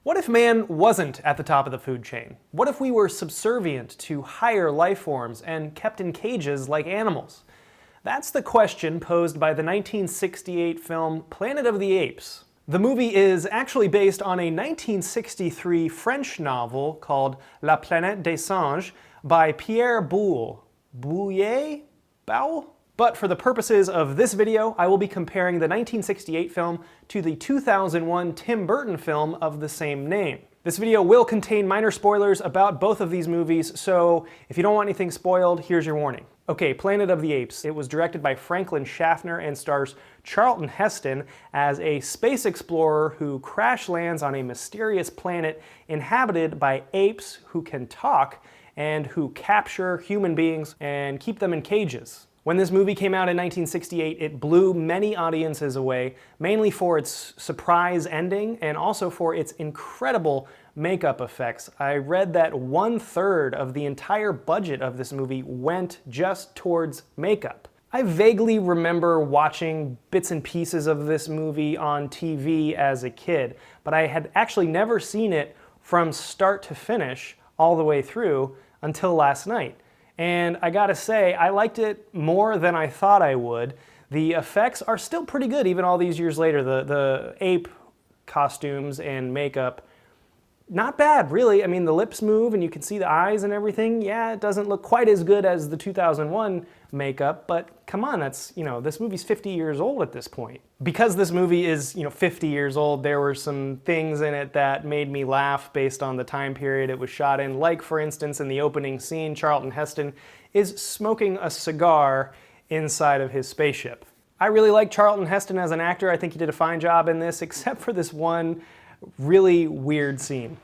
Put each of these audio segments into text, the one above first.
What if man wasn't at the top of the food chain? What if we were subservient to higher life forms and kept in cages like animals? That's the question posed by the 1968 film Planet of the Apes. The movie is actually based on a 1963 French novel called La Planète des Singes by Pierre Boulle. Boulle? But for the purposes of this video, I will be comparing the 1968 film to the 2001 Tim Burton film of the same name. This video will contain minor spoilers about both of these movies, so if you don't want anything spoiled, here's your warning. Okay, Planet of the Apes. It was directed by Franklin Schaffner and stars Charlton Heston as a space explorer who crash lands on a mysterious planet inhabited by apes who can talk and who capture human beings and keep them in cages. When this movie came out in 1968, it blew many audiences away, mainly for its surprise ending and also for its incredible makeup effects. I read that 1/3 of the entire budget of this movie went just towards makeup. I vaguely remember watching bits and pieces of this movie on TV as a kid, but I had actually never seen it from start to finish all the way through until last night. And I gotta say, I liked it more than I thought I would. The effects are still pretty good even all these years later. The ape costumes and makeup, not bad really. I mean, the lips move and you can see the eyes and everything. Yeah, it doesn't look quite as good as the 2001 makeup, but come on, that's, this movie's 50 years old at this point. Because this movie is, 50 years old, there were some things in it that made me laugh based on the time period it was shot in. Like, for instance, in the opening scene, Charlton Heston is smoking a cigar inside of his spaceship. I really like Charlton Heston as an actor. I think he did a fine job in this, except for this one really weird scene.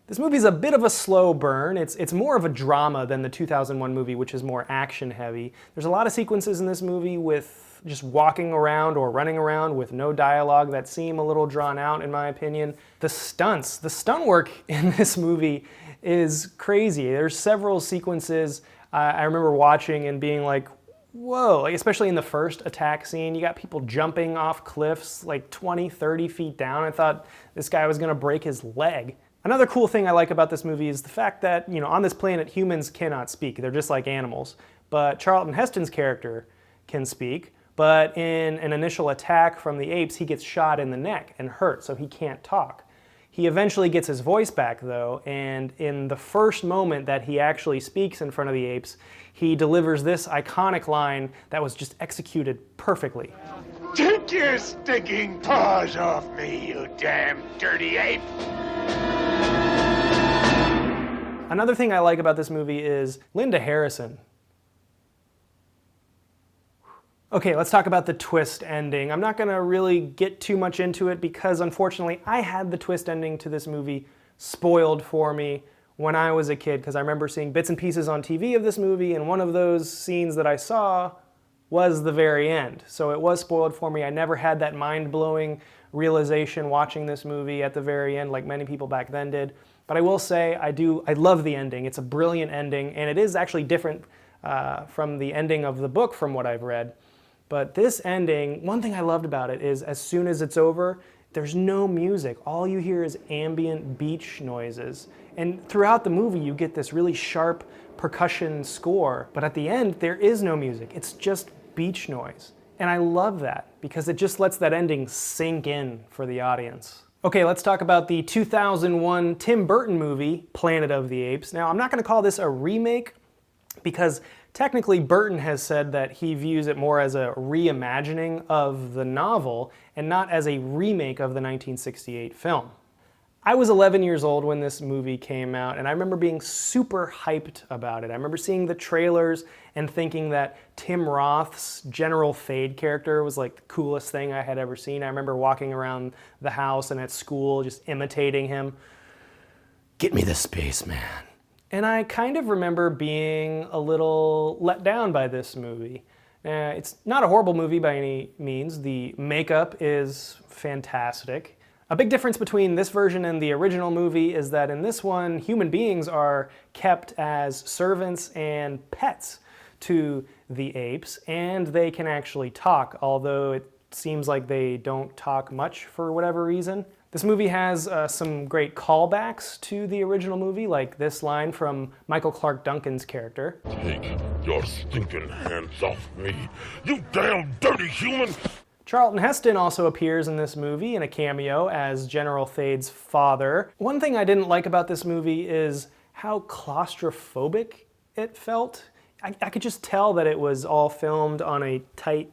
This movie's a bit of a slow burn. It's more of a drama than the 2001 movie, which is more action heavy. There's a lot of sequences in this movie with just walking around or running around with no dialogue that seem a little drawn out in my opinion. The stunt work in this movie is crazy. There's several sequences I remember watching and being like, whoa, especially in the first attack scene, you got people jumping off cliffs like 20, 30 feet down. I thought this guy was gonna break his leg. Another cool thing I like about this movie is the fact that, on this planet, humans cannot speak. They're just like animals. But Charlton Heston's character can speak, but in an initial attack from the apes, he gets shot in the neck and hurt, so he can't talk. He eventually gets his voice back, though, and in the first moment that he actually speaks in front of the apes, he delivers this iconic line that was just executed perfectly. Take your stinking paws off me, you damn dirty ape! Another thing I like about this movie is Linda Harrison. Okay, let's talk about the twist ending. I'm not gonna really get too much into it because unfortunately I had the twist ending to this movie spoiled for me when I was a kid, because I remember seeing bits and pieces on TV of this movie, and one of those scenes that I saw was the very end. So it was spoiled for me. I never had that mind-blowing realization watching this movie at the very end like many people back then did. But I will say I love the ending. It's a brilliant ending, and it is actually different from the ending of the book from what I've read. But this ending, one thing I loved about it is as soon as it's over, there's no music. All you hear is ambient beach noises. And throughout the movie, you get this really sharp percussion score. But at the end, there is no music. It's just beach noise. And I love that because it just lets that ending sink in for the audience. Okay, let's talk about the 2001 Tim Burton movie, Planet of the Apes. Now, I'm not gonna call this a remake because technically Burton has said that he views it more as a reimagining of the novel and not as a remake of the 1968 film. I was 11 years old when this movie came out, and I remember being super hyped about it. I remember seeing the trailers and thinking that Tim Roth's General Fade character was like the coolest thing I had ever seen. I remember walking around the house and at school just imitating him. Get me the spaceman. And I kind of remember being a little let down by this movie. It's not a horrible movie by any means. The makeup is fantastic. A big difference between this version and the original movie is that in this one, human beings are kept as servants and pets to the apes, and they can actually talk, although it seems like they don't talk much for whatever reason. This movie has some great callbacks to the original movie, like this line from Michael Clarke Duncan's character. Take your stinking hands off me, you damn dirty human! Charlton Heston also appears in this movie in a cameo as General Thade's father. One thing I didn't like about this movie is how claustrophobic it felt. I could just tell that it was all filmed on a tight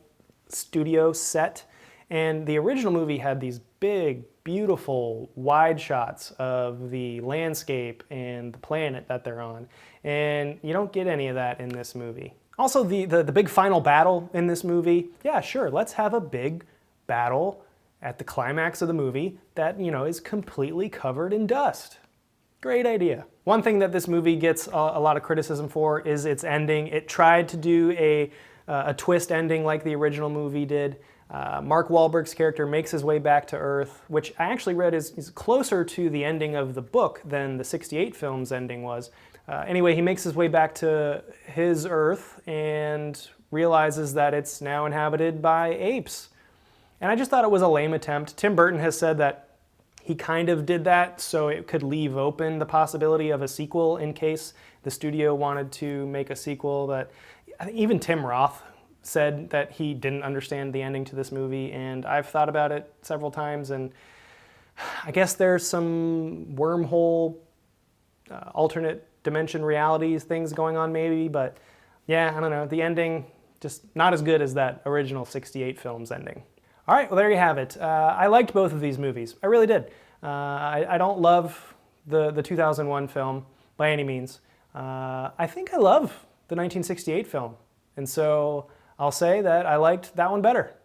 studio set, and the original movie had these big, beautiful wide shots of the landscape and the planet that they're on, and you don't get any of that in this movie. Also, the big final battle in this movie, yeah, sure, let's have a big battle at the climax of the movie that, is completely covered in dust. Great idea. One thing that this movie gets a lot of criticism for is its ending. It tried to do a twist ending like the original movie did. Mark Wahlberg's character makes his way back to Earth, which I actually read is closer to the ending of the book than the '68 film's ending was. Anyway, he makes his way back to his Earth and realizes that it's now inhabited by apes. And I just thought it was a lame attempt. Tim Burton has said that he kind of did that so it could leave open the possibility of a sequel in case the studio wanted to make a sequel. But I think even Tim Roth said that he didn't understand the ending to this movie, and I've thought about it several times, and I guess there's some wormhole, alternate dimension realities things going on maybe, but yeah, I don't know. The ending, just not as good as that original '68 film's ending. All right, well, there you have it. I liked both of these movies. I really did. I don't love the 2001 film by any means. I think I love the 1968 film. And so I'll say that I liked that one better.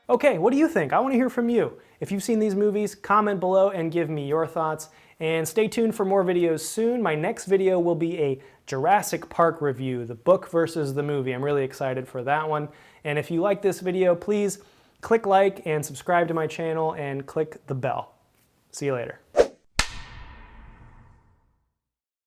Okay, what do you think? I want to hear from you. If you've seen these movies, comment below and give me your thoughts. And stay tuned for more videos soon. My next video will be a Jurassic Park review, the book versus the movie. I'm really excited for that one. And if you like this video, please click like and subscribe to my channel and click the bell. See you later.